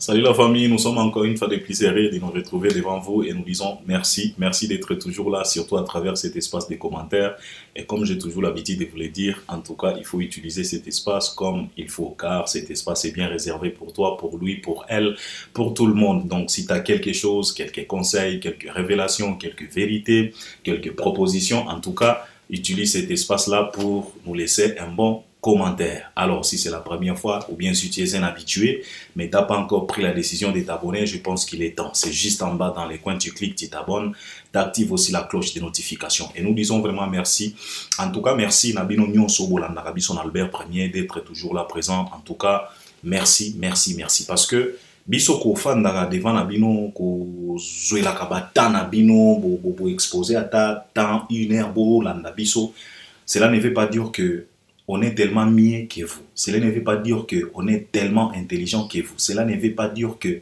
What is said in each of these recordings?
Salut la famille, nous sommes encore une fois de plus heureux de nous retrouver devant vous et nous disons merci. Merci d'être toujours là, surtout à travers cet espace de commentaires. Et comme j'ai toujours l'habitude de vous le dire, en tout cas, il faut utiliser cet espace comme il faut, car cet espace est bien réservé pour toi, pour lui, pour elle, pour tout le monde. Donc si tu as quelque chose, quelques conseils, quelques révélations, quelques vérités, quelques propositions, en tout cas, utilise cet espace-là pour nous laisser un bon commentaire. Alors, si c'est la première fois, ou bien si tu es un habitué, mais tu n'as pas encore pris la décision de t'abonner, je pense qu'il est temps. C'est juste en bas dans les coins, tu cliques, tu t'abonnes, tu actives aussi la cloche de notification. Et nous disons vraiment merci. En tout cas, merci Nabino Nyonso Bolanda Rabison Albert Premier d'être toujours là présent. En tout cas, merci, merci, merci. Parce que biso ko fandaka devant Nabino, ko zoela kabata Nabino, bo exposé à ta temps, une heure, bo landa biso. Cela ne veut pas dire que on est tellement mieux que vous. Cela ne veut pas dire qu'on est tellement intelligent que vous. Cela ne veut pas dire que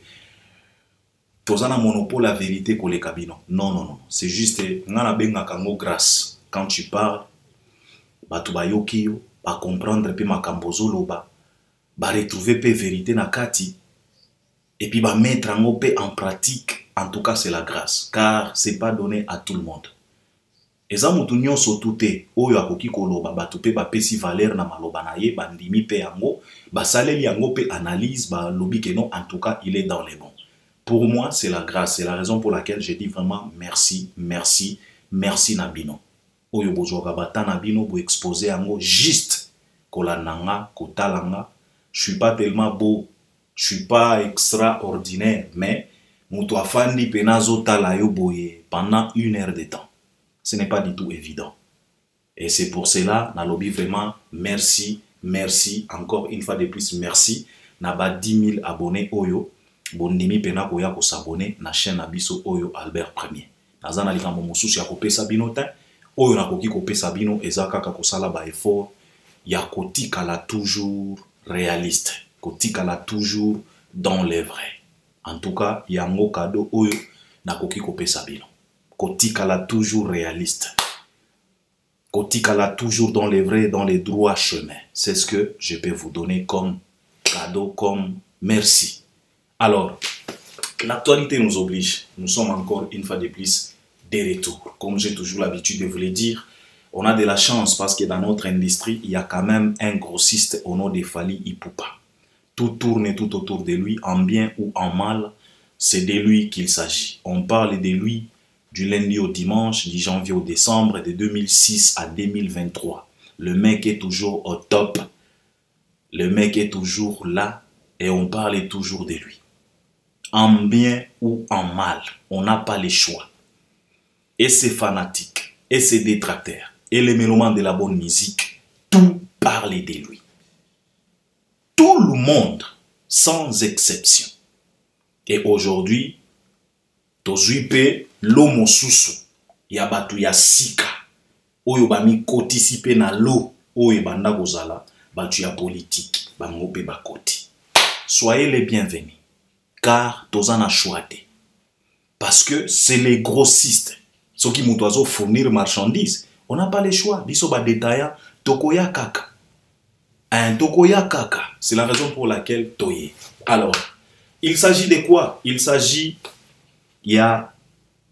tous un monopole la vérité que les cabinets. Non, non, non. C'est juste grâce. Quand tu parles, tu vas comprendre puis makambozolo ba retrouver pe vérité na kati et puis ba mettre en pratique. En tout cas, c'est la grâce, car c'est pas donné à tout le monde. Eza mutu nyonso tute oyo akoki koloba batu pe bapesi valeur na maloba na ye bandimi pe yango basaleli yango pe analyse balobi que non, en tout cas il est dans les bons. Pour moi c'est la grâce, c'est la raison pour laquelle je dis vraiment merci, merci, merci Nabino. Oyo bozoka bata Nabino bo exposer yango juste kolananga kotalanga. Je suis pas tellement beau, je suis pas extraordinaire, mais mutu afandi penazo tala yo boye pendant 1 heure de temps. Ce n'est pas du tout évident. Et c'est pour cela, Nalobi vraiment, merci, merci, encore une fois de plus, merci. Naba 10 000 abonnés Oyo, bondimi pena koya ko s'abonner na chaîne Abiso Oyo Albert Premier. Nazana likambo mosusu ya kopesa bino te, Oyo nakoki kopesa bino ezaka kaka kosala ba effort ya kotikala toujours réaliste, kotikala toujours dans les vrais. En tout cas, yango cadeau Oyo nakoki kopesa bino. Kotikala toujours réaliste. Kotikala toujours dans les vrais, dans les droits chemins. C'est ce que je peux vous donner comme cadeau, comme merci. Alors, l'actualité nous oblige. Nous sommes encore une fois de plus de retour. Comme j'ai toujours l'habitude de vous le dire, on a de la chance parce que dans notre industrie, il y a quand même un grossiste au nom de Fally Ipupa. Tout tourne tout autour de lui, en bien ou en mal. C'est de lui qu'il s'agit. On parle de lui du lundi au dimanche, du janvier au décembre, de 2006 à 2023. Le mec est toujours au top. Le mec est toujours là et on parle toujours de lui. En bien ou en mal, on n'a pas le choix. Et ses fanatiques, et ses détracteurs, et les mélomanes de la bonne musique, tout parle de lui. Tout le monde, sans exception. Et aujourd'hui, tozuipe l'homo susu ya batu ya sika oyo bami kotisipe na lo oyo banda kozala batu ya politique bango pe bakoti. Soyez les bienvenus car tozana choite parce que c'est les grossistes ceux qui mutozo fournir marchandises. On n'a pas le choix, biso ba détaillant tokoya kaka. Un tokoya kaka, c'est la raison pour laquelle toye. Alors, il s'agit de quoi? Il s'agit, il y a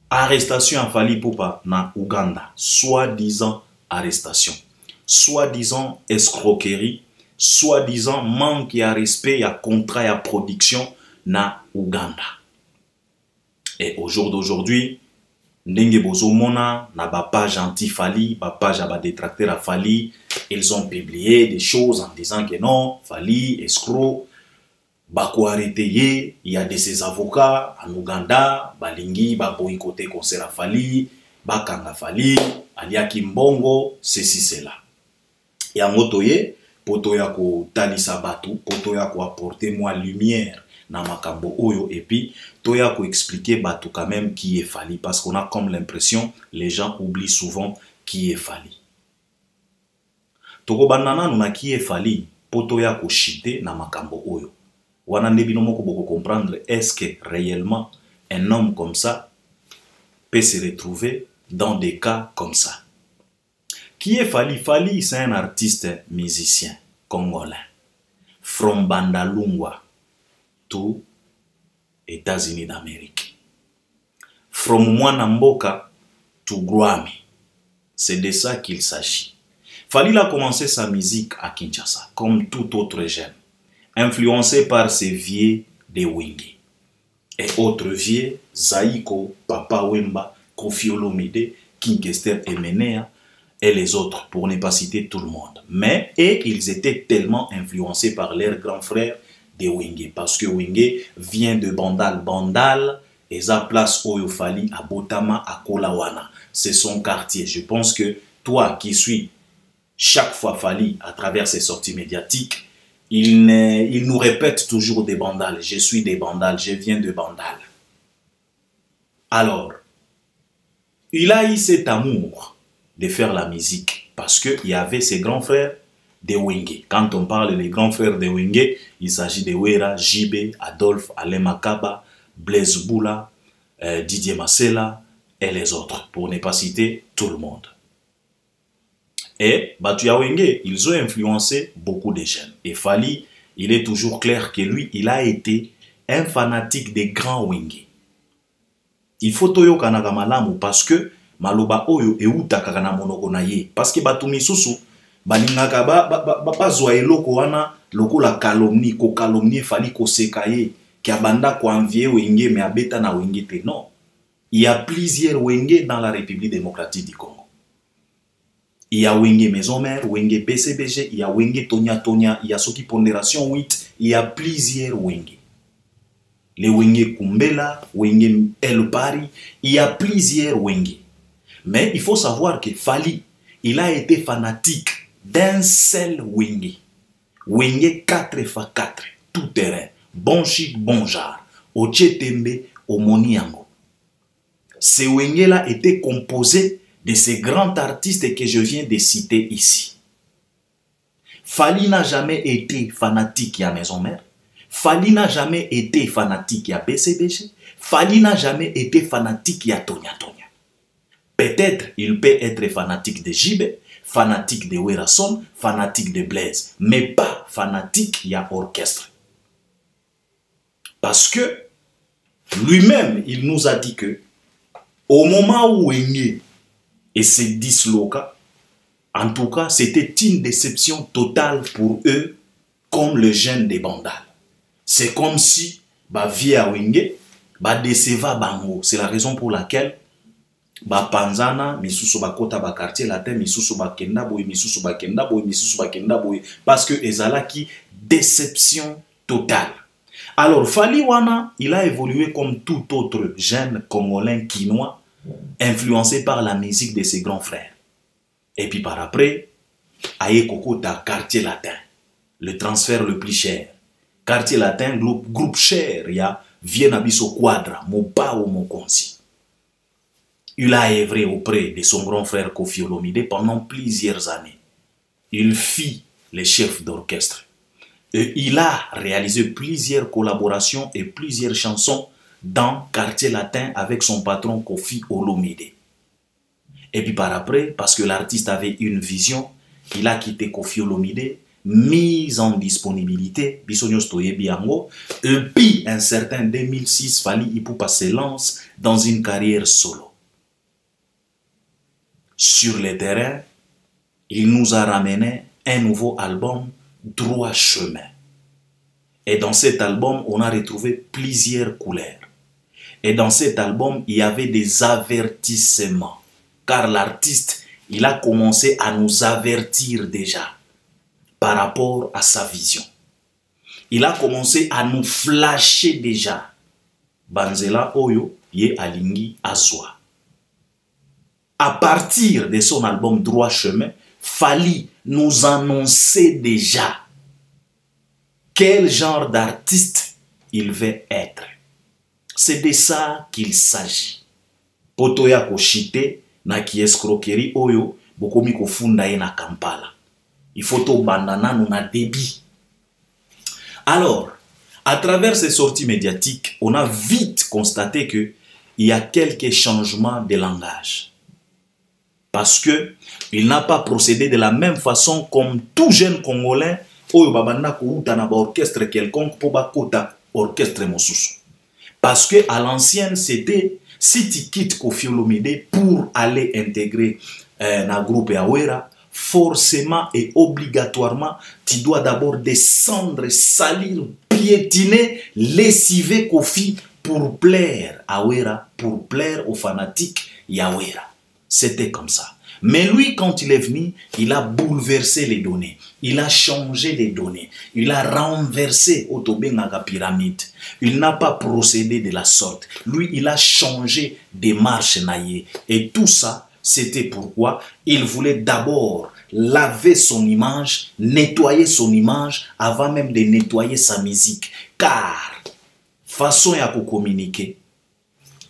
arrestation à Fally Ipupa na Ouganda, soi-disant arrestation, soi-disant escroquerie, soi-disant manque à respect à contrat à production na Ouganda. Et au jour d'aujourd'hui, ndenge bozomona na ba page anti Fally, ba page à ba détracteur à Fally, ils ont publié des choses en disant que non, Fally escroc. Bako arrêté, il y a de ses avocats en Ouganda, balingi, boycotté concert à Fally, bakanga Fally, alia kimbongo, ceci, cela. Et en motoye, potoya ko talisa batu, potoya ko apporter moi lumière na makambo oyo, et puis toya ko expliquer batu quand même qui est Fally, parce qu'on a comme l'impression, les gens oublient souvent qui est Fally. Toko banana nuna qui est Fally, potoya ko chite na makambo oyo. Wanande binomo ko boko comprendre est-ce que réellement un homme comme ça peut se retrouver dans des cas comme ça. Qui est Fally? Fally, c'est un artiste musicien congolais. From Bandalungwa to États-Unis d'Amérique. From Mwana Mboka to Grammy. C'est de ça qu'il s'agit. Fally a commencé sa musique à Kinshasa, comme tout autre jeune, influencé par ses vieux de Wenge. Et autres vieux, Zaïko, Papa Wemba, Koffi Olomide, King Kester Emenea, et les autres, pour ne pas citer tout le monde. Mais, ils étaient tellement influencés par leurs grands frères de Wenge, parce que Wenge vient de Bandal. Bandal, et sa place Oyo Fally à Botama, à Kolawana. C'est son quartier. Je pense que toi qui suis chaque fois Fally à travers ses sorties médiatiques, il nous répète toujours des Bandal. Je suis des Bandal, je viens de Bandal. Alors, il a eu cet amour de faire la musique parce qu'il y avait ses grands frères de Wenge. Quand on parle des grands frères de Wenge, il s'agit de Wera, Jibé, Adolphe, Alain Makaba, Blaise Boula, Didier Massela et les autres, pour ne pas citer tout le monde. Et Batuya Wenge, ils ont influencé beaucoup de jeunes. Et Fally, il est toujours clair que lui, il a été un fanatique des grands Wenge. Il faut toyo kanaka malamu parce que maloba oyo euta kakana monoko na ye. Parce que batu misusu, balingaka ba zwa eloko wana loko la calomnie, ko calomnie Fally ko sekaye, ki abanda ko envier Wenge mais abeta na Wenge te. Non. Il y a plusieurs Wenge dans la République démocratique du Congo. Il y a Wenge Maison Mère, Wenge BCBG, il y a Wenge Tonya Tonya, il y a Soki Pondération 8, il y a plusieurs Wenge. Les Wenge Kumbela, Wenge El Pari, il y a plusieurs Wenge. Mais il faut savoir que Fally, il a été fanatique d'un seul Wenge. Wenge 4x4, tout terrain, bon chic, bon genre, au Tchetembe, au Moniango. Ce Wenge-là était composé de ces grands artistes que je viens de citer ici. Fally n'a jamais été fanatique à Maison Mère. Fally n'a jamais été fanatique à BCBG. Fally n'a jamais été fanatique à Tonya Tonya. Peut-être il peut être fanatique de Jibé, fanatique de Werason, fanatique de Blaise, mais pas fanatique à orchestre. Parce que lui-même, il nous a dit que au moment où Wenge et se disloqua, en tout cas, c'était une déception totale pour eux, comme le jeune des Bandal. C'est comme si, vie à Wenge, déceva bango. C'est la raison pour laquelle, panzana, misusu kota quartier latin, misusu kenda boy, misusu kenda boy, misusu kenda boy, parce que ezala qui déception totale. Alors, Fally wana, il a évolué comme tout autre jeune congolais quinois, influencé par la musique de ses grands frères. Et puis par après, aye kokota quartier latin, le transfert le plus cher. Quartier latin, groupe cher, ya Vienne Abisso Quadra, Moba ou Mokonsi. Il a œuvré auprès de son grand frère Koffi Olomide pendant plusieurs années. Il fit les chefs d'orchestre. Et il a réalisé plusieurs collaborations et plusieurs chansons dans Quartier Latin avec son patron Koffi Olomide. Et puis par après, parce que l'artiste avait une vision, il a quitté Koffi Olomide, mise en disponibilité, et puis un certain 2006, Fally Ipupa se lance dans une carrière solo. Sur le terrain, il nous a ramené un nouveau album, Droit Chemin. Et dans cet album, on a retrouvé plusieurs couleurs. Et dans cet album, il y avait des avertissements. Car l'artiste, il a commencé à nous avertir déjà par rapport à sa vision. Il a commencé à nous flasher déjà. Banzela Oyo, Ye Alingi Azwa. À partir de son album Droit Chemin, Fally nous annonçait déjà quel genre d'artiste il veut être. C'est de ça qu'il s'agit. Potoya koshite na ki escroquerie oyo bokomi kofunda ye na Kampala. Il faut to bandana nous na débit. Alors, à travers ces sorties médiatiques, on a vite constaté que il y a quelques changements de langage. Parce que il n'a pas procédé de la même façon comme tout jeune Congolais oyo babanda ko uta na ba orchestre quelconque pour ba kota orchestre mosusu. Parce que à l'ancienne, c'était si tu quittes Koffi Olomide pour aller intégrer un groupe Awera, forcément et obligatoirement, tu dois d'abord descendre, salir, piétiner, lessiver Koffi pour plaire à Awera, pour plaire aux fanatiques Yawera. C'était comme ça. Mais lui, quand il est venu, il a bouleversé les données. Il a changé les données. Il a renversé Otobengaga pyramide. Il n'a pas procédé de la sorte. Lui, il a changé des marches naïe. Et tout ça, c'était pourquoi il voulait d'abord laver son image, nettoyer son image avant même de nettoyer sa musique. Car, façon à communiquer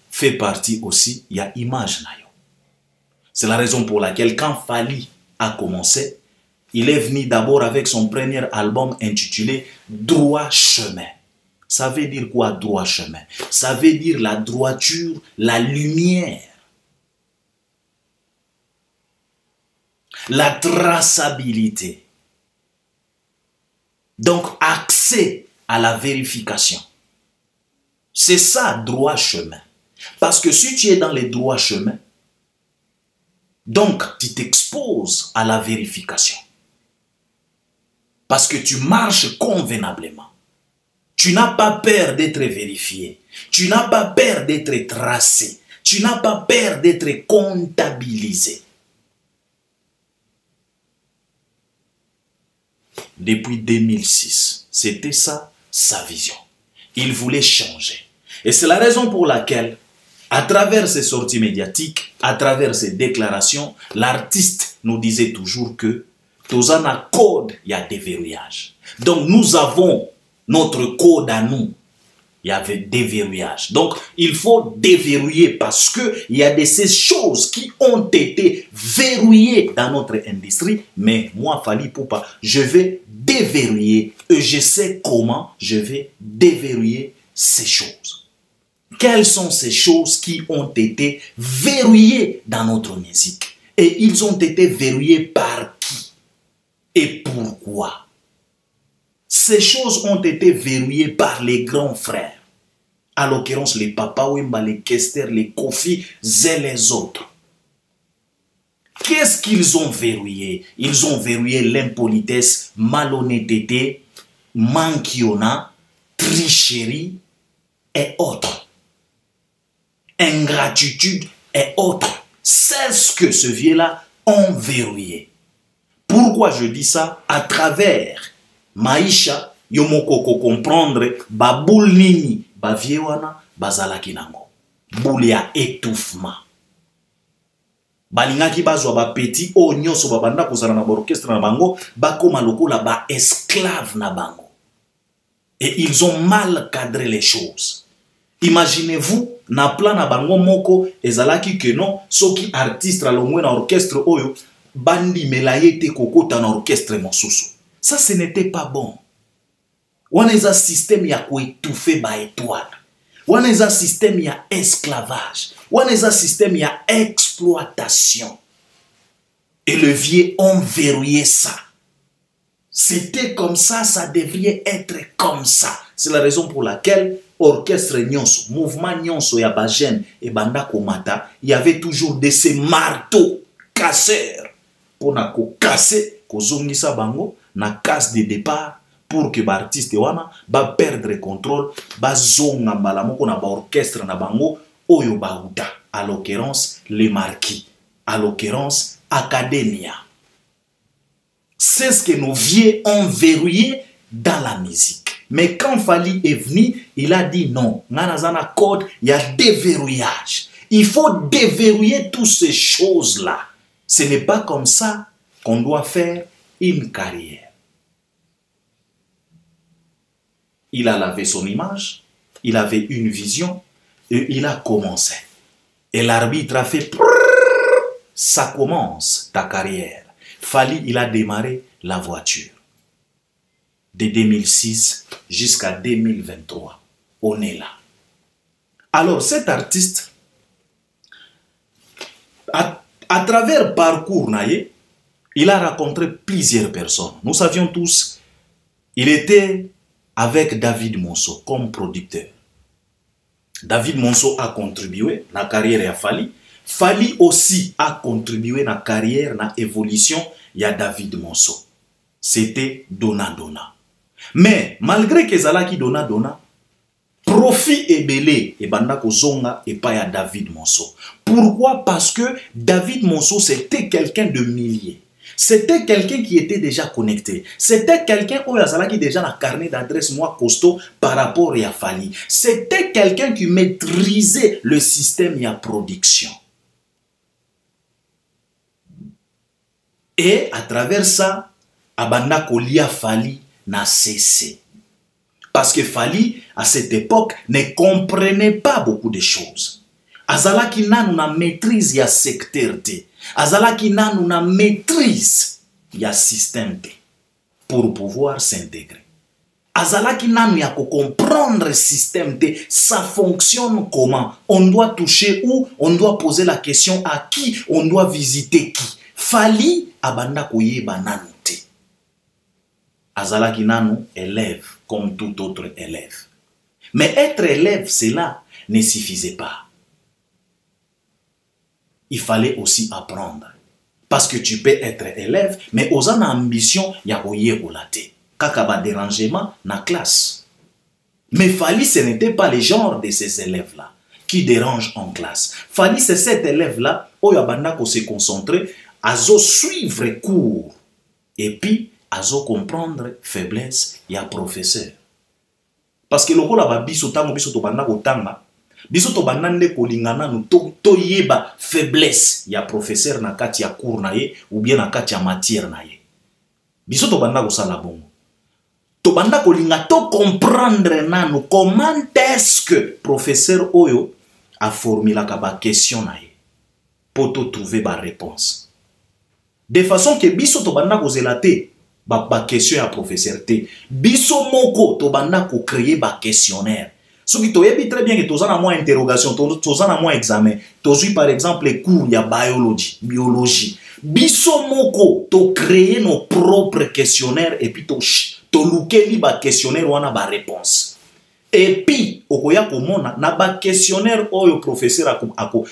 fait partie aussi, il y a image naïe. C'est la raison pour laquelle quand Fally a commencé, il est venu d'abord avec son premier album intitulé Droit Chemin. Ça veut dire quoi, droit chemin? Ça veut dire la droiture, la lumière, la traçabilité. Donc, accès à la vérification. C'est ça, droit chemin. Parce que si tu es dans les droits chemins, donc tu t'exposes à la vérification. Parce que tu marches convenablement. Tu n'as pas peur d'être vérifié. Tu n'as pas peur d'être tracé. Tu n'as pas peur d'être comptabilisé. Depuis 2006, c'était ça, sa vision. Il voulait changer. Et c'est la raison pour laquelle, à travers ses sorties médiatiques, à travers ses déclarations, l'artiste nous disait toujours que Tozana code, il y a des verrouillages. Donc nous avons notre code à nous. Il y avait des verrouillages. Donc il faut déverrouiller parce qu'il y a de ces choses qui ont été verrouillées dans notre industrie. Mais moi, Fally Ipupa, je vais déverrouiller et je sais comment je vais déverrouiller ces choses. Quelles sont ces choses qui ont été verrouillées dans notre musique? Et ils ont été verrouillés par qui? Et pourquoi? Ces choses ont été verrouillées par les grands frères. À l'occurrence, les Papa Wemba, les Kester, les Kofi et les autres. Qu'est-ce qu'ils ont verrouillé? Ils ont verrouillé l'impolitesse, malhonnêteté, manquiona, tricherie et autres. Ingratitude et autres. C'est ce que ce vieux-là ont verrouillé. Pourquoi je dis ça? À travers Maïcha, yomoko comprendre baboul nini, ba viewana, bazalaki nango. Boule ya étouffement. Balingaki bazwa ba petit o nyoso babanda kozala na orchestre na bango, bakoma lokola ba esclave na bango. Et ils ont mal cadré les choses. Imaginez-vous, na plan na bango moko, ezalaki que non, soki artiste alongwe na orchestre oyo, bandi melayete kokota na orchestre mosusu. Ça, ce n'était pas bon. Waneza système ya koétouffer ba étoile. Waneza système ya esclavage. Waneza système ya exploitation. Et le vieux ont verrouillé ça. C'était comme ça, ça devrait être comme ça. C'est la raison pour laquelle orchestre Nyonso, mouvement Nyonso ya Bajen et Banda Komata, il y avait toujours de ces marteaux casseurs pour na ko casser, ko zongisa bango na casse de départ pour que l'artiste wana ba perdre contrôle, ba zonga mbala moko na ba orchestre na bango oyo bauta, à l'occurrence les marquis, à l'occurrence Academia. C'est ce que nos vieux ont verrouillé dans la musique. Mais quand Fally est venu, il a dit non. Nanazana code, il y a déverrouillage. Il faut déverrouiller toutes ces choses-là. Ce n'est pas comme ça qu'on doit faire une carrière. Il a lavé son image, il avait une vision et il a commencé. Et l'arbitre a fait ça commence ta carrière. Fally, il a démarré la voiture. De 2006 jusqu'à 2023. On est là. Alors, cet artiste, à travers parcours, il a rencontré plusieurs personnes. Nous savions tous, il était avec David Monceau comme producteur. David Monceau a contribué na carrière ya Fally. Fally aussi a contribué na carrière, na évolution ya David Monceau. C'était dona-dona. Mais malgré que zalaki dona-dona, profit et belé et banda kozonga et pas ya David Monceau. Pourquoi? Parce que David Monceau c'était quelqu'un de millier. C'était quelqu'un qui était déjà connecté. C'était quelqu'un qui déjà un carnet d'adresse moi costaud par rapport à Fally. C'était quelqu'un qui maîtrisait le système et la production. Et à travers ça, abanda kolia Fally n'a cessé. Parce que Fally, à cette époque, ne comprenait pas beaucoup de choses. Azalaki nanu na maîtrise ya secteur te. Azalaki nanu na maîtrise ya système te. Pour pouvoir s'intégrer. Azalaki nanu ya comprendre le système te. Ça fonctionne comment? On doit toucher où? On doit poser la question à qui? On doit visiter qui? Fally abanda koyeba nanu te. Azalaki nanu élève comme tout autre élève. Mais être élève, cela ne suffisait pas. Il fallait aussi apprendre. Parce que tu peux être élève, mais aux en ambition, il y a olate. Kakaba dérangement na classe. Mais Fally, ce n'était pas le genre de ces élèves-là qui dérangent en classe. Fally, c'est cet élève-là, où il y a se concentrer, à suivre cours. Et puis, à comprendre faiblesse, il y a professeur. Parce que le rôle là biso tango biso to banda ko tanga biso to banda nde ko lingana no to yeba faiblesse ya professeur na kati ya cours na ye ou bien na kati ya matière na ye biso to banda ko sala bongo to banda ko linga to comprendre nanu comment est-ce que professeur oyo a formulé ba question na ye pour to trouver ba réponse de façon que biso to banda ko zelate ba question ya professeur te biso moko to banda ko créer ba questionnaire so ki to yebi très bien que tozana moins interrogation tozana moins examen tozui par exemple les cours ya biologie biso moko to créer nos propres questionnaires et puis to lukeli ba questionnaire wana ba réponse et puis okoya komona na ba questionnaire oyo professeur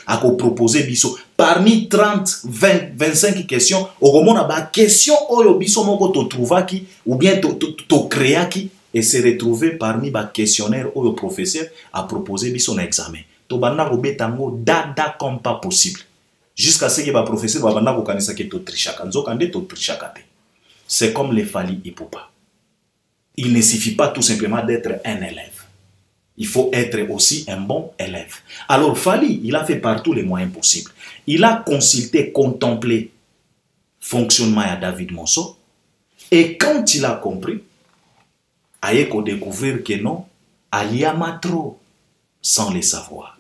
ako proposer biso parmi 30 20 25 questions okomona ba question oyo biso moko to trouvaki ou bien to créaki et se retrouver parmi ba questionnaire oyo professeur a proposé biso na examen to banda ko betango dada comme pas possible jusqu'à ce que ba professeur ba banda ko kanisa ke to trichaka nzokande to trichaka te. C'est comme les Fally Ipupa. Il ne suffit pas tout simplement d'être un élève. Il faut être aussi un bon élève. Alors Fally, il a fait par tous les moyens possibles. Il a consulté, contemplé fonctionnement à David Monceau. Et quand il a compris, il a découvert que non, il y a trop sans le savoir.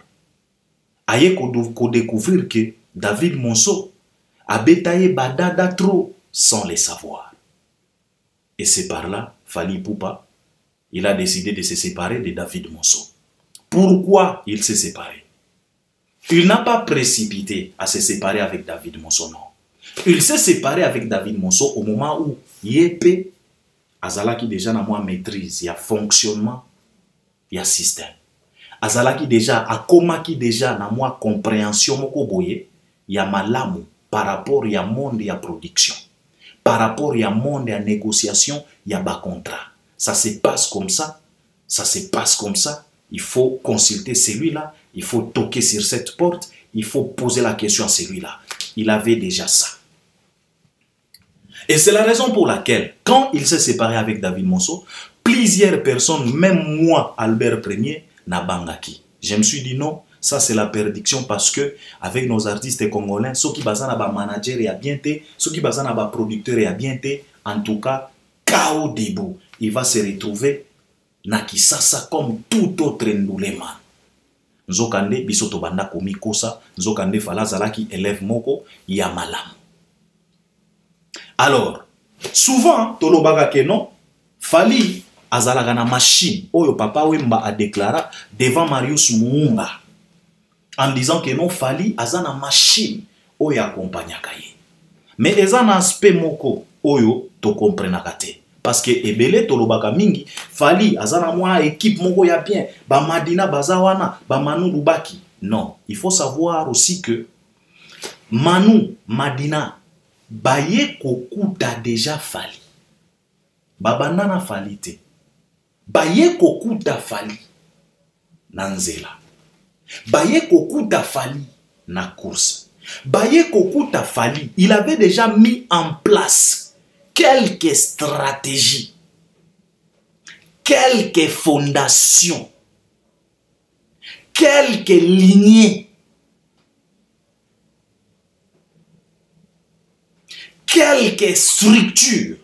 Il a découvert que David Monceau a bétaillé badada trop sans le savoir. Et c'est par là, Fally Ipupa, il a décidé de se séparer de David Monceau. Pourquoi il s'est séparé? Il n'a pas précipité à se séparer avec David Monceau, non. Il s'est séparé avec David Monceau au moment où Yépe Azalaki déjà n'a moins maîtrise, il y a fonctionnement, il y a système. Azalaki déjà, Akomaki déjà n'a moins compréhension, il y a malamu par rapport à monde et à production. Par rapport à monde et à négociation, il y a bas contrat. Ça se passe comme ça, ça se passe comme ça. Il faut consulter celui-là, il faut toquer sur cette porte, il faut poser la question à celui-là. Il avait déjà ça. Et c'est la raison pour laquelle, quand il s'est séparé avec David Monceau, plusieurs personnes, même moi, Albert Premier, n'a bangaki. Je me suis dit non, ça c'est la prédiction parce que avec nos artistes congolais, ceux qui basent na manager et à bien té, ceux qui basent na producteur et à bien té, en tout cas, chaos debout. Il va se retrouver na Kisasa comme tout autre ndouleman. Nzokande bisoto banda komikosa, nzokande fala zalaki élève moko ya malam. Alors, souvent tolobaka ke non, Fally azalaka na machine oyo papa Wemba a déclaré devant Marius Muunga en disant que non, Fally azana machine oyo accompagnaka ye. Mais ezana aspect moko oyo to comprenaka te. parce que ebele tolobaka mingi Fally azana mwa équipe moko ya bien ba Madina bazawana ba Manu Lubaki. Non, il faut savoir aussi que Manu Madina baye kokuta déjà Fally. Babanana Fally te. Baye kokuta Fally na nzela. Baye kokuta Fally na course. Baye kokuta Fally, il avait déjà mis en place quelques stratégies, quelques fondations, quelques lignées, quelques structures.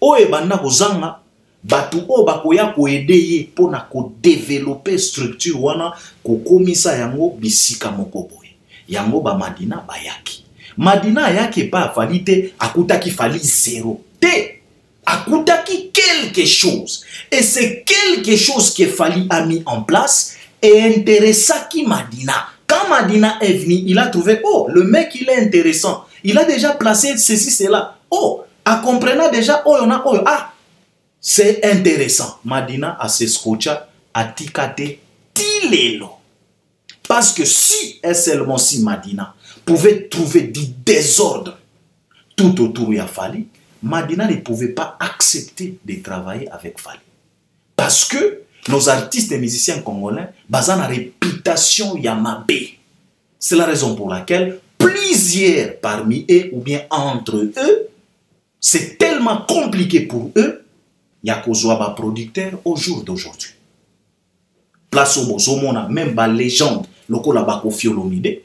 Oye banda kozanga batu o bakoya ko aider ye pona ko développer structure wana ko komisa yango bisika moko boye. Yango ba Madina bayaki. Madina yaki pa Fally te akutaki Fally zéro. Te akutaki quelque chose. Et c'est quelque chose que Fally a mis en place et intéressa qui Madina. Quand Madina est venu, il a trouvé, oh, le mec il est intéressant. Il a déjà placé ceci, cela. Oh, à comprenant déjà, oh, on a, oh, ah, c'est intéressant. Madina a se scotcha, a tikate tilelo. Parce que si et seulement si Madina pouvait trouver du désordre tout autour de Fally, Madina ne pouvait pas accepter de travailler avec Fally. Parce que nos artistes et musiciens congolais basent la réputation Yamabé. C'est la raison pour laquelle plusieurs parmi eux ou bien entre eux, c'est tellement compliqué pour eux, il y a qu'aux producteurs au jour d'aujourd'hui. Place au Bozomona, même ba légende, loko la ba Koffi Olomide,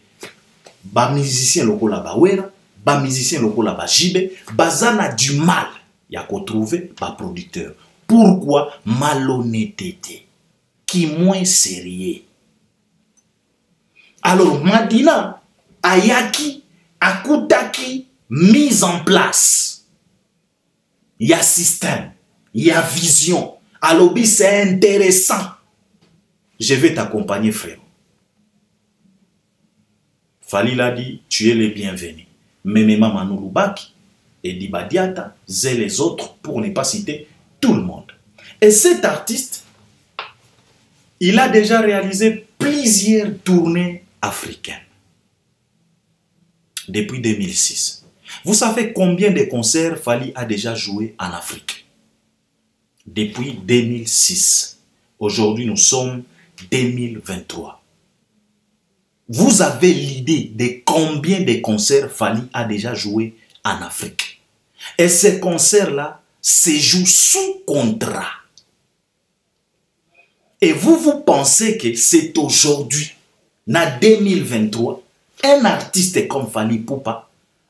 ba musicien loko la ba Wera, ba musicien loko la ba Jibe, bazana du mal, il y a qu'au trouver ba producteur. Pourquoi malhonnêteté? Qui moins sérieux? Alors Madina, Ayaki, Akutaki, mise en place. Il y a système, il y a vision. Alors c'est intéressant. Je vais t'accompagner, frère. Fally l'a dit, tu es le bienvenu. Memema Manu Lubaki et Dibadiata, et les autres, pour ne pas citer tout le monde. Et cet artiste, il a déjà réalisé plusieurs tournées africaines. Depuis 2006. Vous savez combien de concerts Fally a déjà joué en Afrique? Depuis 2006. Aujourd'hui, nous sommes 2023. Vous avez l'idée de combien de concerts Fally a déjà joué en Afrique? Et ces concerts-là se jouent sous contrat. Et vous pensez que c'est aujourd'hui, en 2023, un artiste comme Fally Ipupa,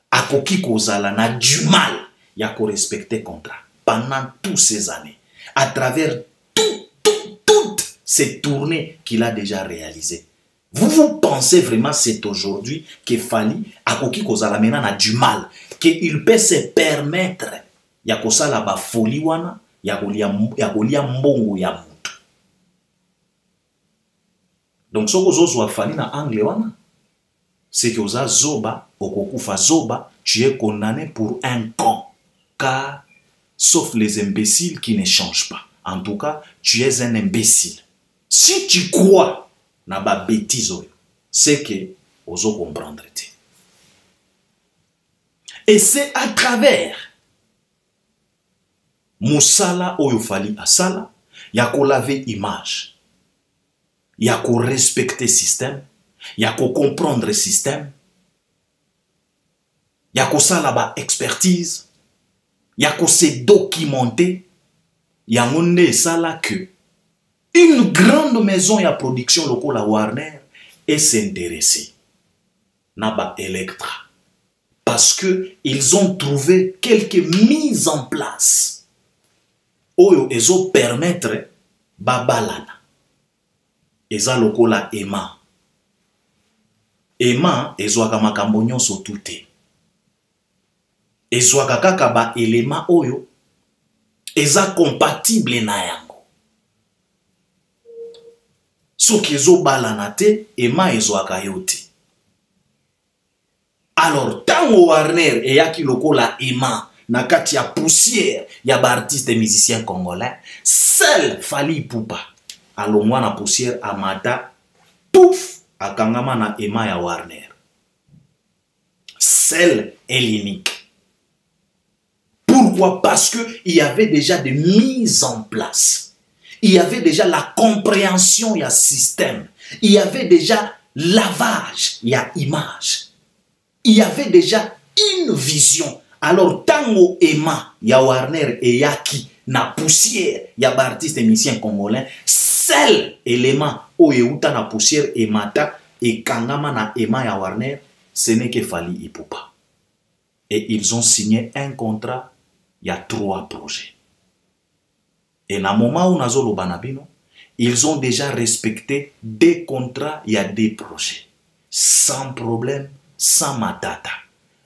à Koki Kozala, n'a du mal à respecter le contrat pendant toutes ces années, à travers toutes ces tournées qu'il a déjà réalisées. Vous pensez vraiment c'est aujourd'hui que Fally, à Koki Kozala, maintenant a du mal, qu'il peut se permettre, ya kosala ba folie wana, ya kolia mbongo ya mutu. Donc, ce que vous Fally na anglais wana, c'est que vous zoba, okokufa zoba, tu es condamné pour un con. Car, sauf les imbéciles qui ne changent pas. En tout cas, tu es un imbécile. Si tu crois na ba bêtise, c'est que vous comprendre. Et c'est à travers Moussala oyo Fally asala, ya ko laver image. Il y a qu'à respecter le système, il y a qu'à comprendre le système, il y a qu'à faire expertise, il y a qu'à se documenter, il y a que une grande maison de production locale à Warner est s'intéressée à Electra. Parce qu'ils ont trouvé quelques mises en place où ils ont permettre Babalana. Eza lokola Emma. Emma ezwaka makambo nyonso tute. Ezwaka kaka ba elema oyo eza compatible na yango. Soki ezobalana te, Emma ezwaka yo te. Alors, tango Warner eyaki lokola Emma na kati ya poussière ya ba artiste et musicien congolais, seul Fally Ipupa alongwa na poussière amata pouf akangama na ema ya Warner. Seul et l'unique. Pourquoi? Parce qu'il y avait déjà des mises en place. Il y avait déjà la compréhension, il y a système. Il y avait déjà lavage, il y a image. Il y avait déjà une vision. Alors, tango ema, il y a Warner et Yaki, na poussière, il y a artiste et musicien congolais, seul élément où il y a na poussière et mata et kangama na ema ya Warner, ce n'est que Fally Ipupa. Et ils ont signé un contrat, il y a 3 projets. Et dans le moment où nous avons banabino, ils ont déjà respecté 2 contrats, il y a 2 projets. Sans problème, sans matata.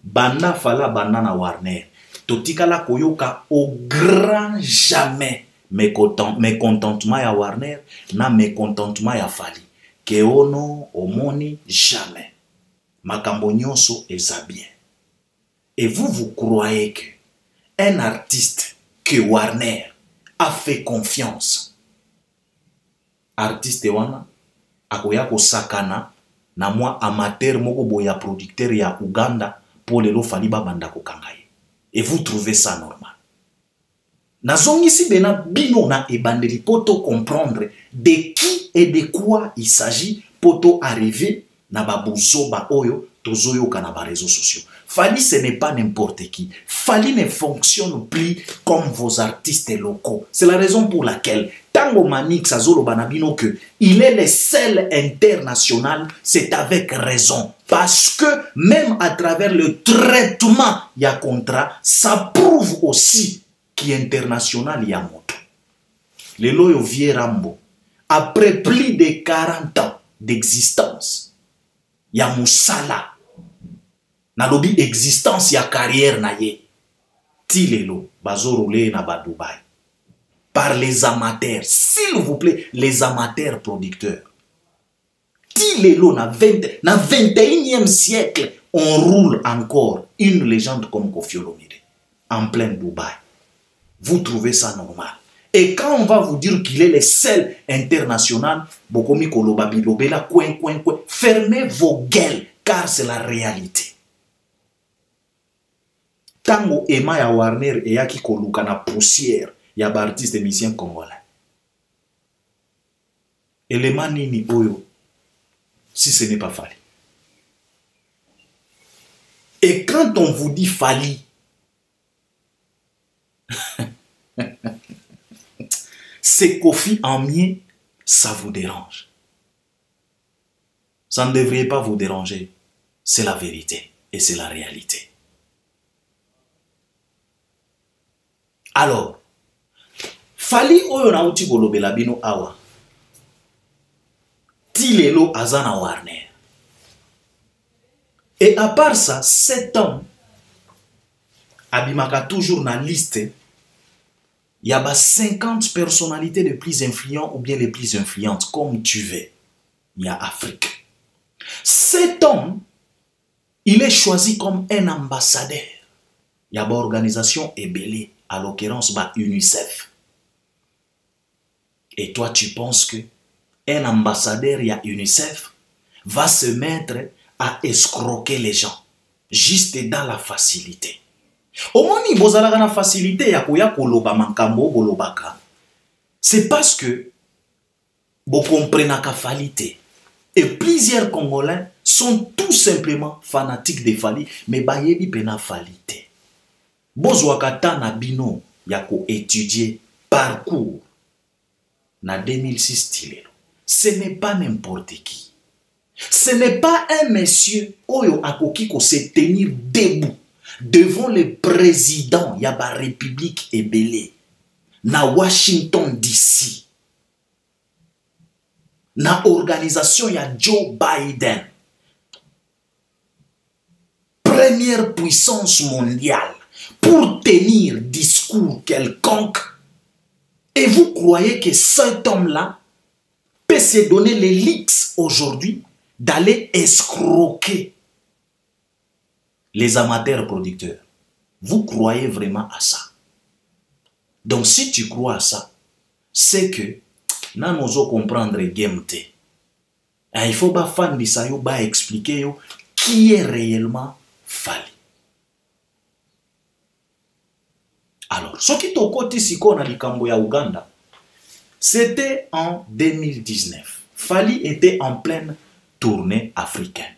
Bana fala banana Warner. Totikala koyoka au grand jamais mécontentement ya Warner, na mécontentement ya Fally. Keono, omoni, jamais. Makambo nyonso eza bien. Et vous croyez que un artiste que Warner a fait confiance, artiste wana akoya ko sakana na moi amateur moko boya producteur ya Uganda pour lelo Fally babanda ko kangaye. Et vous trouvez ça normal? Nazongisi bena bino na ebandeli poto comprendre de qui et de quoi il s'agit poto arriver na babuzo ba oyo tozoyo kana ba réseaux sociaux. Fally, ce n'est pas n'importe qui. Fally ne fonctionne plus comme vos artistes locaux. C'est la raison pour laquelle Tango Manix Azolo Banabino que il est le seul international, c'est avec raison. Parce que même à travers le traitement, il y a contrat, ça prouve aussi qu'il est international, il y a moto. Le Loyo Vie Rambo, après plus de 40 ans d'existence, il y a Moussala. Na lobi existence ya carrière na ye. Tilelo, bazorole na ba Dubaï. Par les amateurs, s'il vous plaît, les amateurs producteurs. Tilelo na 21e siècle, on roule encore une légende comme Koffi Olomide en plein Dubaï. Vous trouvez ça normal? Et quand on va vous dire qu'il est le seul international, Bokomi Koloba Bilobela, fermez vos gueules, car c'est la réalité. Tango ema ya Warner et yaki koluka na poussière ya ba artiste musicien congolais. Élément nini oyo si ce n'est pas Fally. Et quand on vous dit Fally, c'est Koffi en mien, ça vous dérange. Ça ne devrait pas vous déranger. C'est la vérité et c'est la réalité. Alors, Fally oyo na uti kolobela bino awa. Tilelo azana Warner. Et à part ça, cet homme abimaka toujours na liste. Il y a 50 personnalités les plus influentes ou bien les plus influentes, comme tu veux. Il y a Afrique. Cet homme, il est choisi comme un ambassadeur. Il y a une organisation ébélée. À l'occurrence, UNICEF. Et toi, tu penses que un ambassadeur, il y a UNICEF, va se mettre à escroquer les gens, juste dans la facilité. Au moins, il y a la facilité, c'est parce que vous comprenez la qualité. Et plusieurs Congolais sont tout simplement fanatiques de Fally, mais bayebi pena falité. Bozwakata na bino yako étudier parcours na 2006 tilelo. Ce n'est pas n'importe qui. Ce n'est pas un monsieur oyo akoki ko se tenir debout devant le président ya ba république ebélé na Washington DC. Na organisation ya Joe Biden. Première puissance mondiale. Pour tenir discours quelconque, et vous croyez que cet homme-là peut se donner les leaks aujourd'hui d'aller escroquer les amateurs producteurs? Vous croyez vraiment à ça? Donc si tu crois à ça, c'est que nous nous comprendre game te. Il faut pas fan de ça, ba expliquer yo qui est réellement Fally. Alors, ce qui est côté si qu'on a likambo ya Uganda, c'était en 2019. Fally était en pleine tournée africaine.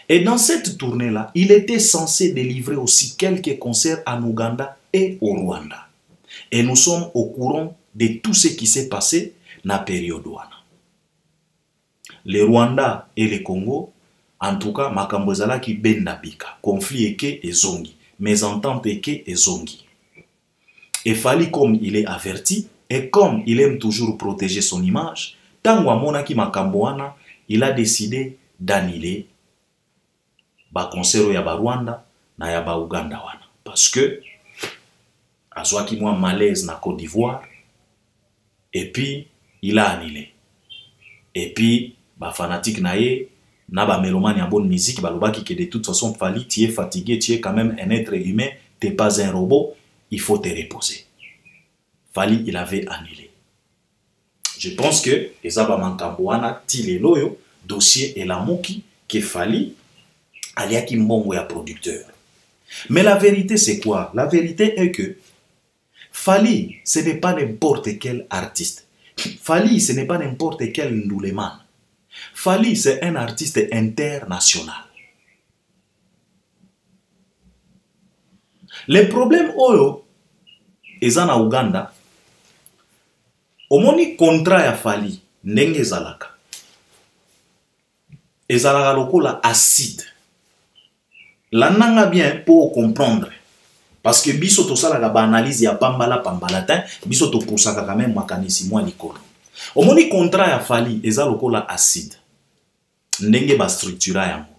Et dans cette tournée-là, il était censé délivrer aussi quelques concerts en Ouganda et au Rwanda. Et nous sommes au courant de tout ce qui s'est passé dans la période wana. Le Rwanda et le Congo, en tout cas, makambo ezalaki benda bika, conflit eke et zongi, mésentente eke et zongi. Et Fally, comme il est averti, et comme il aime toujours protéger son image, tango amonaki makambo wana, il a décidé d'annuler ba concert ya ba Rwanda na ya ba Uganda wana. Parce que azwaki mwa malaise na Côte d'Ivoire, et puis il a annulé. Et puis ba fanatique na ye, na ba mélomane ya bonne musique, ba lobaki que de toute façon Fally, tu es fatigué, tu es quand même un être humain, tu n'es pas un robot, il faut te reposer. Fally, il avait annulé. Je pense que ezaba mankambo wana tile loyo dossier et la moki que Fally aliaki mbongo ya producteur. Mais la vérité c'est quoi? La vérité est que Fally, ce n'est pas n'importe quel artiste. Fally, ce n'est pas n'importe quel ndouleman. Fally, c'est un artiste international. Le problème oyo eza na Uganda, omoni contrat ya Fally ndenge ezalaka. Ezalaka lokola acide. La nanga bien pour comprendre. Parce que biso tosalaka ba analyse ya pambala pambalatin, biso to poussaka quand même makanisi mwa likolo. Omoni contrat ya Fally eza lokola acide. Ndenge ba structure yango.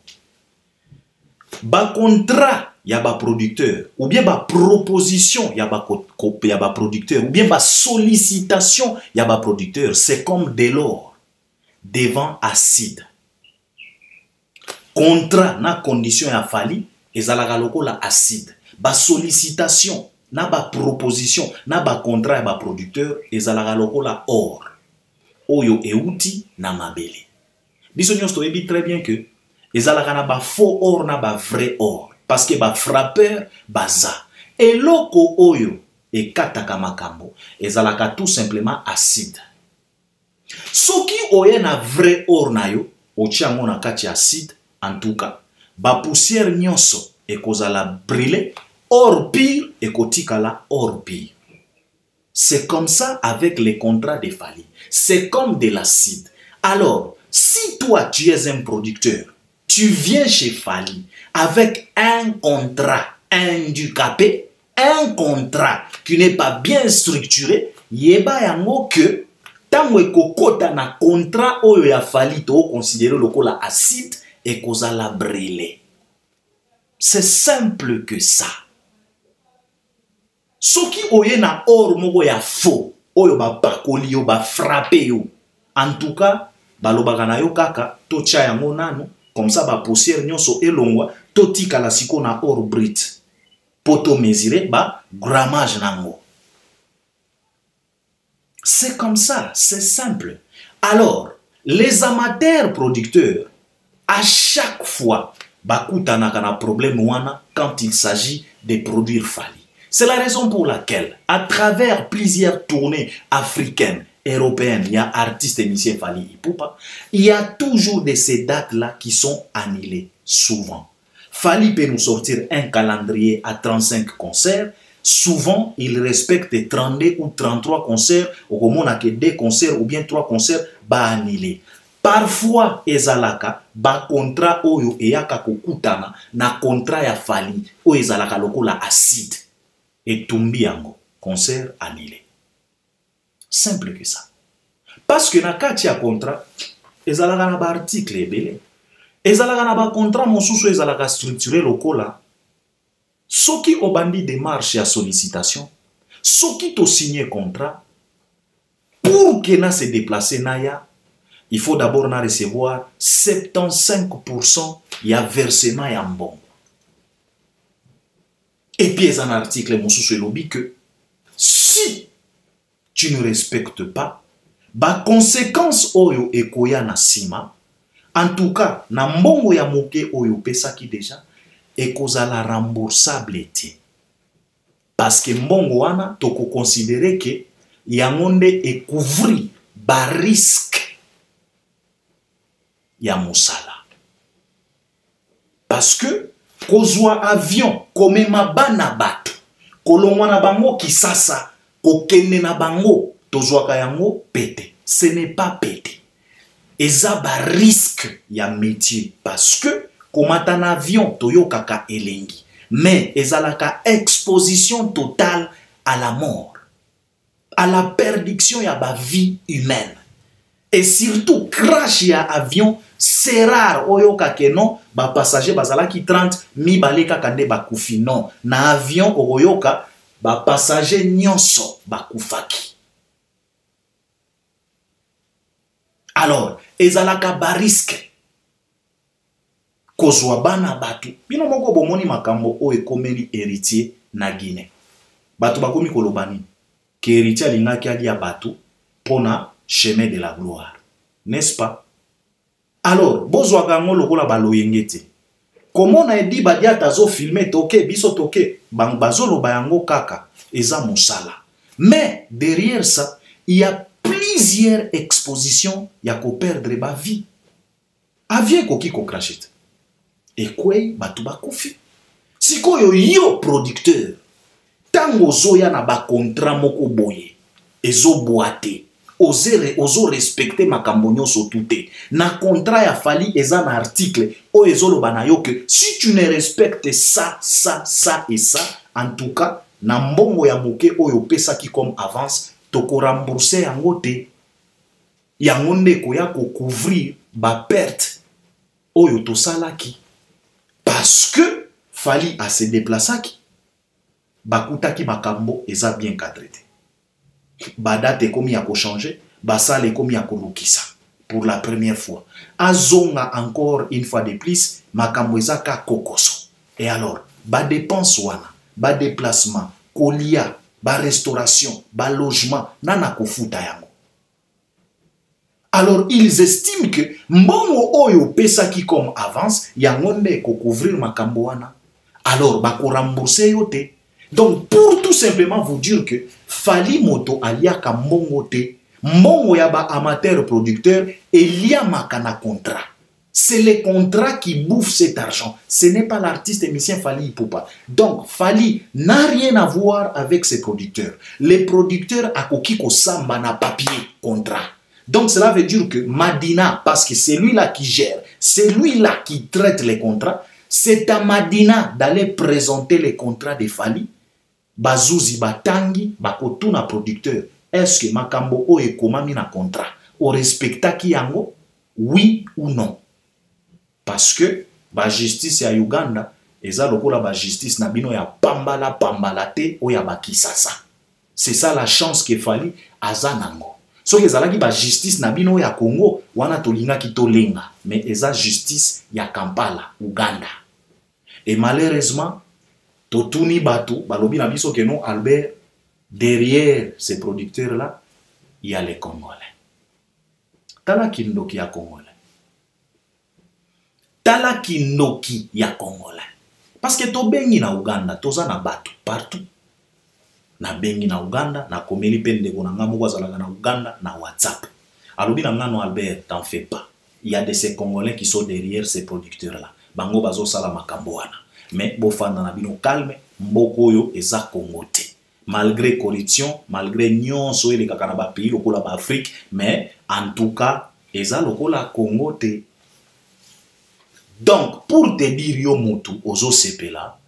Ba contrat ya ba producteur ou bien ba proposition ya ba producteur ou bien ba sollicitation ya ba producteur, c'est comme de l'or devant acide. Contrat na condition ya Fally ezalaka lokola acide. Ba sollicitation na ba proposition na ba contrat ya ba producteur ezalaka lokola or. Oyo euti na mabele. Biso nyonso toyebi très bien que ezalaka na ba faux or na ba vrai or. Parce que ba frappeur baza. Eloko oyo ekataka makambo ezalaka tout simplement acide. Soki oye na vrai or na yo, otiango na kati acide, en tout cas, ba poussière nyonso ekozala brûler, or pire ekotikala or pire. C'est comme ça avec les contrats de Fally. C'est comme de l'acide. Alors, si toi tu es un producteur, tu viens chez Fally avec un contrat handicapé, un contrat qui n'est pas bien structuré, yeba yango que tango ekokota na contrat oyo ya Fally to considérer lokola acide et kozala brûler. C'est simple que ça. Soki oye na or moko ya faux, oyo ba pakoli yo ba frappé yo. En tout cas, balobaka na yo kaka to tia yango nano, comme ça ba poussière nyonso elongwa to tika la siko na or brut. Poto mesurer ba grammage nango. C'est comme ça, c'est simple. Alors, les amateurs producteurs, à chaque fois, bakutanaka na problème wana quand il s'agit de produire Fally. C'est la raison pour laquelle, à travers plusieurs tournées africaines, européennes, il y a artistes initiés Fally Ipupa, il y a toujours de ces dates-là qui sont annulées, souvent. Fally peut nous sortir un calendrier à 35 concerts. Souvent, il respecte 32 ou 33 concerts, au moment où il y a 2 concerts ou bien 3 concerts, bah annulés. Parfois, ezalaka, ba contrat oyo eyaka kokutana na contrat ya Fally, o ezalaka lokola acide. Et tumbi yango, concert annulé. Simple que ça. Parce que na kati ya contrat, ezalaka na ba article ebele. Ezalaka na ba contrat mosusu ezalaka structuré lokola. Soki obandi démarche ya sollicitation, soki to signé contrat, pour que na se déplacer na ya, il faut d'abord na recevoir 75% ya versement ya mbongo. Et puis, il y a un article, mon sous lobby, que si tu ne respectes pas, ba conséquence oyo ekoya na sima, en tout cas, na mbongo ya moke oyo pesaki déjà, ekozala remboursable te. Parce que mbongo wana, toko considérer que yangonde ekouvri ba risque ya mosala. Parce que, kozwa avion, komema bana bato, kolongwa na bango kisasa, kokende na bango, tozwaka yango pété. Ce n'est pas pété. Eza ba risque ya métier. Parce que, komata na avion, toyo kaka elengi. Mais, ezalaka exposition totale à la mort. À la perdition ya ba vie humaine. Et surtout, crash ya avion, c'est rare. Oyoka ke non, ba passager bazala ki 30, mi baleka kande bakufi. Non, na avion oyoka, ba passager nyonso bakufaki. Alors, ezalaka ba risque. Kozwa bana batu. Bino moko bomoni makambo o ekomeli héritier na Guinée. Batu bakomi kolobani. Ke héritier alingaki ali ya batu pona chemin de la gloire. N'est-ce pas? Alors, bozwaka ngo lokola baloyengete. Comment on a dit badiata zo filmer toke, biso toke, bang bazolo bayango kaka, eza mosala. Mais derrière ça, il y a plusieurs expositions ya ko perdre ba vie. Avion koki ko crachete. Et quoi, batu bakufi. Sikoyo yo producteur, tango zoya na ba contrat moko boye, ezo boate. Ozo respecter makambo nyonso touté. Na contrat ya fali eza na article o ezolo banayo que si tu ne respectes ça et ça, en tout cas na mbongo ya moke oyo pesa ki comme avance toko rembourser yango te. Yango ndeko ya ko couvrir ba perte oyo to salaki. Parce que fali a se déplaçaki. Bakutaki makambo eza bien cadré. Badate komi ya ko changer, basale komi ya ko lukisa pour la première fois. Azonga encore une fois de plus, makambo ezaka kokoso. Et alors, ba dépense wana, ba déplacement, kolia, ba restauration, ba logement, nana kofuta yango. Alors, ils estiment que mbongo oyo pesa ki comme avance, yangonde ko couvrir makambo wana. Alors, ba ko rembourser yote. Donc, pour tout simplement vous dire que Fali Moto aliaka mbongo te, mbongo yaba amateur producteur, elia makana contrat. C'est le contrat qui bouffe cet argent. Ce n'est pas l'artiste émissien Fali Ipupa. Donc, Fali n'a rien à voir avec ses producteurs. Les producteurs a kokiko samba na papier contrat. Donc, cela veut dire que Madina, parce que c'est lui-là qui gère, c'est lui-là qui traite les contrats, c'est à Madina d'aller présenter les contrats de Fali. Bazouzi batangi bakotuna producteur. Est-ce que makambo o ekomami na contrat o respecta ki yango? Oui ou non? Parce que ba justice ya Uganda eza lokola ba justice na bino ya pambala te o ya bakisasa. C'est ça la chance que Fali azanango. So ezalaki ba justice na bino ya Congo wana tolinga ki tolenga, mais eza justice ya Kampala, Uganda. Et malheureusement Totuni Batu, balobi na biso que non, Albert, derrière ces producteurs-là, il y a les Congolais. Tala kindoki ya Congolais. Tala kindoki ya Congolais. Parce que to bengi na Uganda, toza na batu partout. Na bengi na Uganda, na komeli pende ko na ngamu kwazalaga na Uganda, na WhatsApp. Alobi na ngano Albert, t'en fais pas. Il y a de ces Congolais qui sont derrière ces producteurs-là. Bango bazo sala makambo wana. Mais bofanda na bino calme, mboko yo eza Congo te. Malgré corruption, malgré nyonso ele kaka na ba pays lokola ba Afrique, mais en tout cas eza lokola Congo te. Donc pour te dire yo mutu ozo sepela,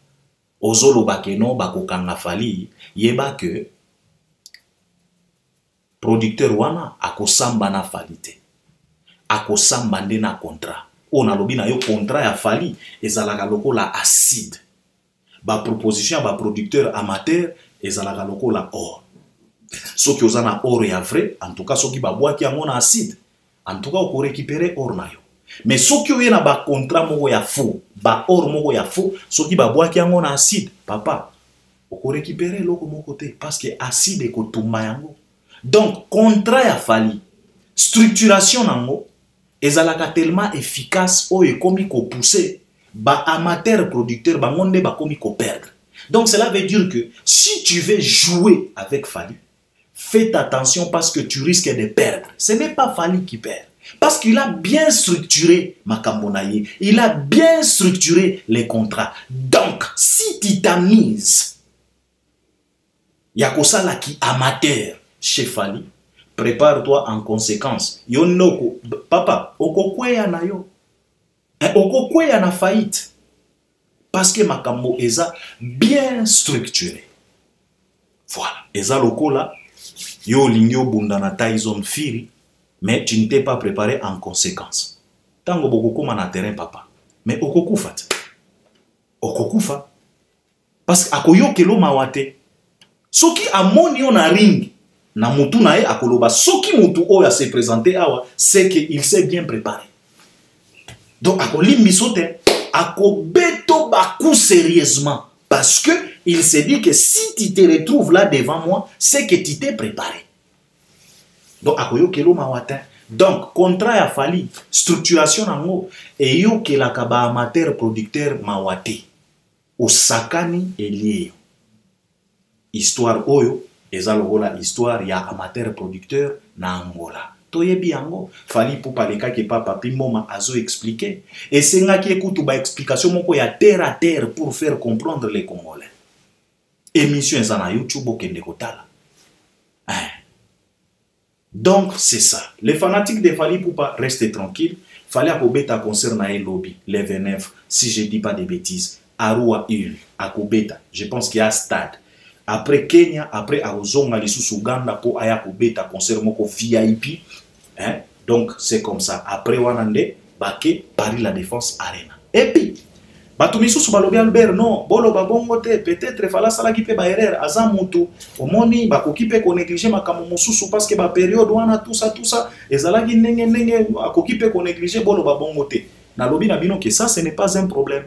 ozo lobakeno bakokanga Fali, yeba que producteur wana akosamba na Fali te. Akosamba nde na contrat. On a lobby na yo contrat ya Fali ezalaka lokola acide. Ba proposition ba producteur amateur ezalaka lokola or. Soki ozana or ya vrai, en tout cas soki ba boaki yango na acide, en tout cas on récupérer or na yo. Mais soki oyena ba contrat moko ya faux, ba or moko ya faux, soki ba boaki yango na acide, papa, oko récupérer loko mon côté parce que acide ko tumba yango. Donc contrat ya fali structuration nango ezalaka tellement efficace oyo ekomi ko pousser ba amateur producteur bangonde ba komi ko perdre. Donc cela veut dire que si tu veux jouer avec Fally, fais attention parce que tu risques de perdre. Ce n'est pas Fally qui perd. Parce qu'il a bien structuré Makambonaye. Il a bien structuré les contrats. Donc, si tu t'amuses, Yakosala qui amateur chez Fally, prépare-toi en conséquence. Yonoko, papa, okokweya na yo. Okokweya na faillite. Parce que Makambo eza bien structuré. Voilà. Eza lokola, yo lingyo bundana taizon firi, mais tu ne t'es pas préparé en conséquence. Tango bokoko na terrain papa. Mais okokufa. Okokufa. Parce que akoyo kelo mawate. Soki amoni yo na ring, na mutu na e akoloba. Soki mutu oya se présenter awa, c'est qu'il s'est bien préparé. Donc akolimbi sote. Akobeto baku sérieusement parce que il s'est dit que si tu te retrouves là devant moi, c'est que tu t'es préparé. Donc akoyo kelo mawatin. Donc contrat ya Fally structuration nango et yo ke la kaba amateur producteur mawate osakani elie histoire oyo ezalogola histoire ya amateur producteur na Angola. Toyebi yango Fally pour parler que papa Pimoma azo expliquer et c'est nga qui écoute ba explication moko ya terre à terre pour faire comprendre les Congolais. Émission zana YouTube okende kotala. Donc c'est ça. Les fanatiques de Fally Poupa restez tranquilles. Fally akobeta concert na lobby les 29 si je dis pas de bêtises. Arua Hill akobeta. Je pense qu'il y a stade. Après Kenya, après Arozonga lisusu Uganda po aya kobeta concert moko VIP. Hein? Donc c'est comme ça. Après Wanande, Baké, Paris La Défense Arena. Et puis, Batumisusu balobi Albert, non, bolo babongote, peut-être fala sala ki pe ba erreur, azamutu, omoni, bakoki pe ko négliger makamu mususu parce que ba période wana tout ça, ezalaki nenge, akoki pe ko négliger bolo babongote. Na lobi na bino que ça, ce n'est pas un problème.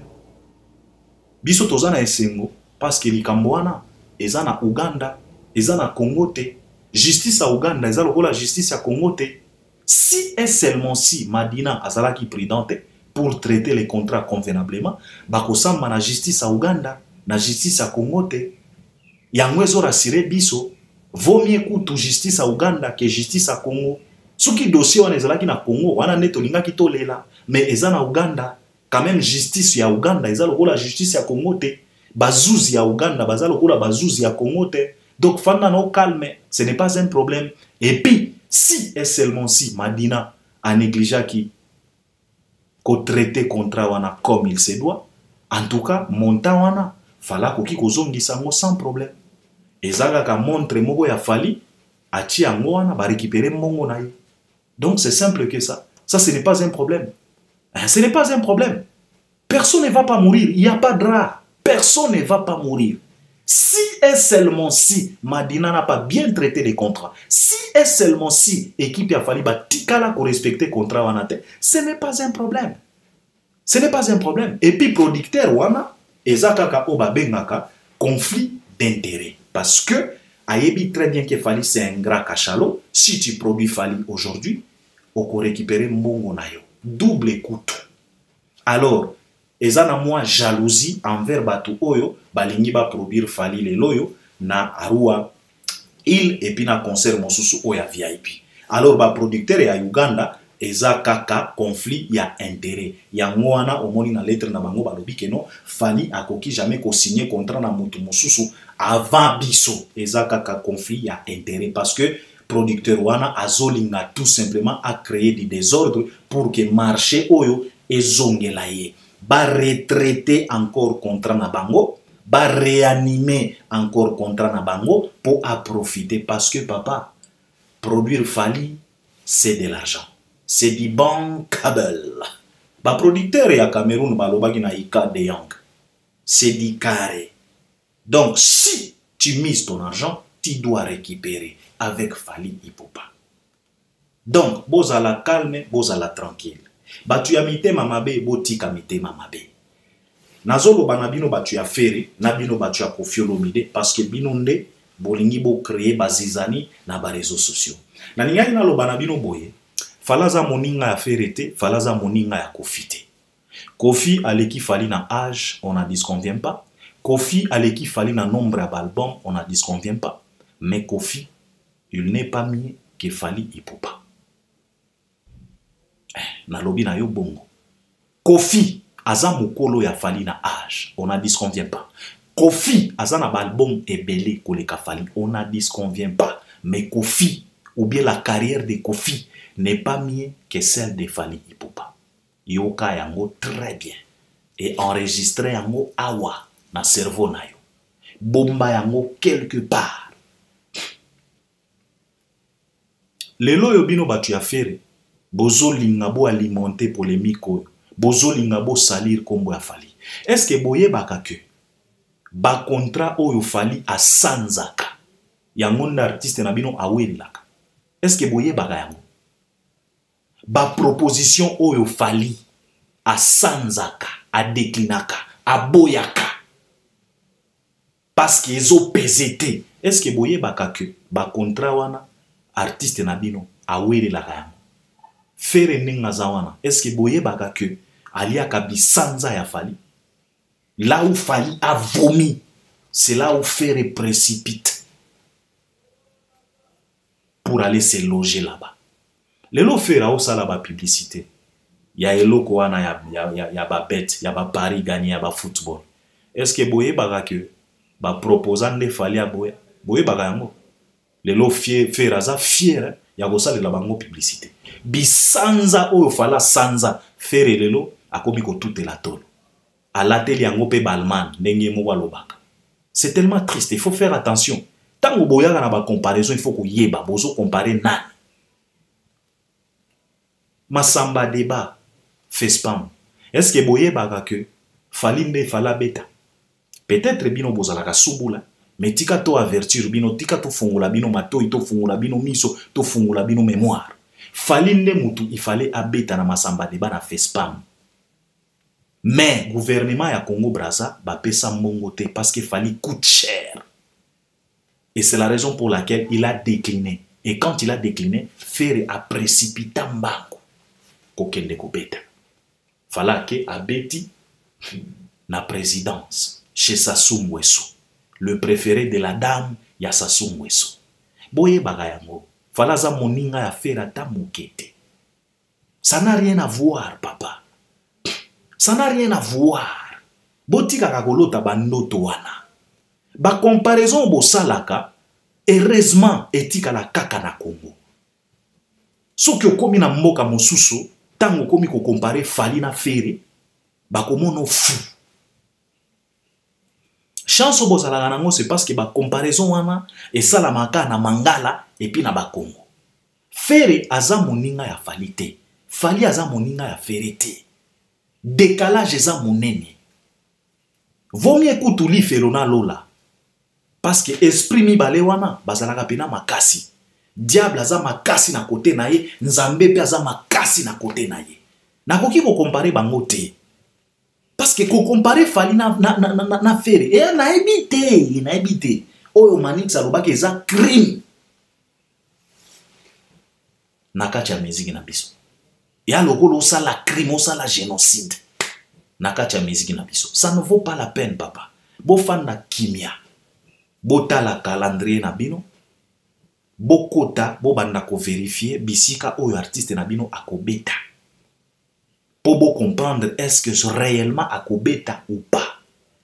Biso tozana esengo, parce que likambo wana, ezana Uganda, ezana Congo te, justice à Uganda, ezala lokola justice à Congo te. Si et seulement si Madina azalaki prudente pour traiter les contrats convenablement, bakosamba na justice à Uganda, na justice à Congo te. Yango ezo rassuré biso, vaut mieux kutu justice à Uganda que justice à Congo. Soki dossier wana ezalaki na Congo, wana neto lingaki tolela, mais ezana Uganda, quand même justice ya Uganda, ezala lokola justice à Congo te. Bazouzi ya Uganda, bazala lokola bazouzi ya Congo te. Donc fanda no calme, ce n'est pas un problème. Et puis si et seulement si Madina a négligé qui traité contrat wana comme il se doit, en tout cas montant wana fala koki kozongi sango sans problème. Ezaka ka montre moko ya Fally ati yango wana ba récupérer mongo na ye. Donc c'est simple que ça. Ça ce n'est pas un problème. Ce n'est pas un problème. Personne ne va pas mourir, il n'y a pas de drap. Personne ne va pas mourir. Si et seulement si Madina n'a pas bien traité les contrats, si et seulement si équipe a fallu tikala pour respecter contrat wanate, ce n'est pas un problème. Ce n'est pas un problème. Et puis producteur wana ezakaka obabengaka conflit d'intérêt parce que ayebi très bien que Fally c'est un gras cachalot. Si tu produis Fally aujourd'hui, oko récupérer mbongo na yo. Double couteau. Alors ezana moi jalousie envers batu oyo balingi ba produire Fally le loyo na Arua Hill et puis na concert mosusu oya VIP. Alors ba producteur ya Uganda eza kaka conflit ya intérêt. Yango wana omoni na lettre na bango balobi ke non Fally akoki jamais ko signer contrat na mutu mosusu avant biso. Eza kaka conflit ya intérêt parce que producteur wana azolinga tout simplement a créer du désordre pour que marché oyo ezongela ye. Ba retraiter encore contrat na bango, ba réanimer encore contrat na bango pour en profiter parce que papa, produire Fally, c'est de l'argent. C'est du bankable. Ba producteur ya Cameroun balobaki na Ika de Young. C'est du carré. Donc si tu mises ton argent, tu dois récupérer avec Fally Ipupa. Donc, bozala calme, bozala tranquille. Batu ya mitema mabe, botika mitema mabe. nazolo banabino batu ya fere na bino batu ya Koffi Olomide parce que bino nde bolingi bo créer bazizani na ba réseaux sociaux na ningaki na lo banabino boye falaza moninga ya fere te falaza moninga ya Koffi te. Koffi aleki fali na âge on a dit qu'on vient pas. Koffi aleki fali na nombre d'albums on a dit qu'on vient pas. Mais Koffi il n'est pas mieux que Fally Ipupa. Na lobi na yo bongo. Koffi aza mokolo ya Fally na âge. On a dit qu'on vient pas. Koffi aza na album ebele koleka Fally. On a dit qu'on vient pas. Mais Koffi ou bien la carrière de Koffi n'est pas mieux que celle de Fally Ipupa. Yoka yango très bien. Et enregistré yango awa na cerveau na yo. Bomba yango quelque part. Lelo yo bino batu ya fere, bozo linga bo alimenter polémique oyo, bozo linga bo salir kombo ya Fally. Est-ce que boye baka ke ba contrat oyo Fally a sanzaka yango na artiste na bino awelilaka? Est-ce que boye baka yango? Ba proposition oyo Fally a sanzaka, a déclinaka, a boyaka parce que ezo pesete. Est-ce que boye baka ke ba contrat wana artiste na bino awele la yango fere ninga zawana? Est-ce que boye baka que alia kabisanza ya Fally là où Fally a vomi, c'est là où Fere précipite pour aller se loger là-bas. Lelo Fere au sala ba publicité ya eloko wana ya ba bet ya ba pari gagné ya ba football. Est-ce que boye baka que ba proposant de Fally a boye baka yango? Lelo Fere aza fier ya kosalela bango publicité. Bisanza oyo fala sanza Fere lelo akomi ko tutela tolo. Alateli yango pe balman ndenge mo walobaka. C'est tellement triste, il faut faire attention. Tango boyaka na ba comparaison, il faut ko yeba bozo comparer nani. Masamba débat fait spam. Est-ce que boyeba que Fally nde fala beta? Peut-être bino bozalaka subula. Mais tika to avertir bino, tika to fungula bino mato, to fungula bino miso, to fungula bino mémoire. Fally nde mutu, il fallait abeta na masamba débat na fait spam. Mais gouvernement ya Congo Brazza ba pesa mbongo te parce que Fally coûte cher. Et c'est la raison pour laquelle il a décliné. Et quand il a décliné, Fere a précipité mbango kokende kobeta. Fala ke abeti na présidence chez Sassou Nguesso, le préféré de la dame ya Sassou Nguesso. Boye baga yango, fala za moninga ya Fere ata mokete. Ça n'a rien à voir, papa. Ça n'a rien à voir. Botika kakolota bandoto wana. Ba comparaison bo salaka, heureusement etika la kaka na Congo. Soki okomi na mboka mosusu, tango komi ko comparer Fally na Fere, ba komono fou. Chance bo salaka nango c'est parce que ba comparaison wana e salamaka na Mangala et puis na ba Congo. Fere aza moninga ya Fally te. Fally aza moninga ya Fere te. Décalage eza monene. Vaut mieux kutuli felona lola. Parce que esprit mibale wana bazalaka pena makasi. Diable aza makasi na kote na ye, nzambe pe aza makasi na kote na ye. Nakoki ko comparer bango te. Parce que ko comparer Fally na Fere, e na ebite. Oyo Manix alobaki eza crime. Nakati ya musique na biso. Ya lokolo osala crime, osala génocide. Nakati ya musique na biso. Ça ne vaut pas la peine, papa. Bo fan na kimia. Bo tala calendrier na bino. Bo kota, bo banda ko vérifier bisika oyo artiste na bino akobeta. Pour bo comprendre est-ce que réellement akobeta ou pas.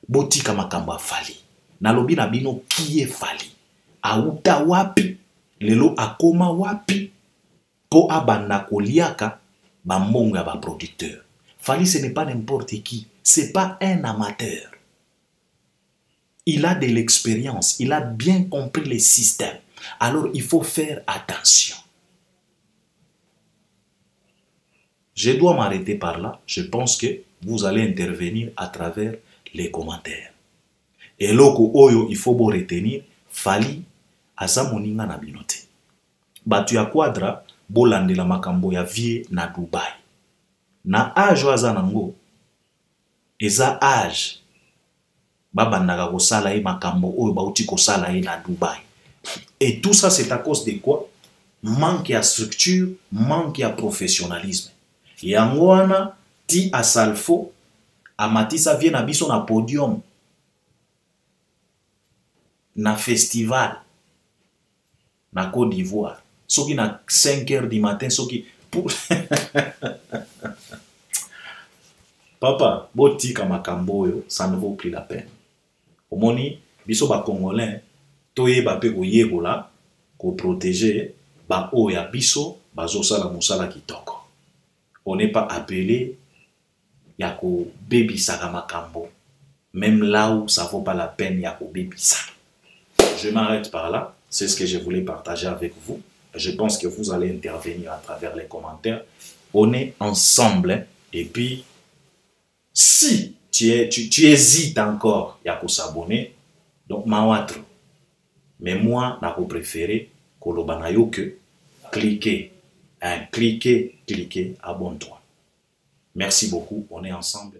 Bo tika makambo a Fally. Nalobi na bino qui est Fally. Auta wapi. Lelo akoma wapi. Po abanda koliaka ba mbongo ba producteur. Fally ce n'est pas n'importe qui, c'est pas un amateur. Il a de l'expérience, il a bien compris les systèmes. Alors il faut faire attention. Je dois m'arrêter par là. Je pense que vous allez intervenir à travers les commentaires. Et loko oyo il faut bon retenir Fally aza moninga na binote. Batu ya Quadra bolande la makambo ya vie na Dubai. Na ajo aza nango eza âge babandaka kosala ye makambo oyo bauti kosala ye na Dubaï. Et tout ça c'est à cause de quoi? Manque ya structure, manque ya professionnalisme. Yango wana ti asalfo amatisa vie na biso na podium na festival na Côte d'Ivoire. Soki na 5 heures du matin, soki pour papa, botika makambo yo, ça ne vaut plus la peine. Omoni biso ba congolais toyeba pe koyekola ko protéger ba oya biso bazo sala musala kitoko. On n'est pas appelé ya ko bebisaka makambo, même là où ça vaut pas la peine ya ko bebisa. Je m'arrête par là. C'est ce que je voulais partager avec vous. Je pense que vous allez intervenir à travers les commentaires. On est ensemble. Hein? Et puis, si tu hésites encore, il y a qu'à s'abonner. Donc, mawatro. Mais moi, je préfère que cliquez. Hein? Cliquez, abonne-toi. Merci beaucoup. On est ensemble.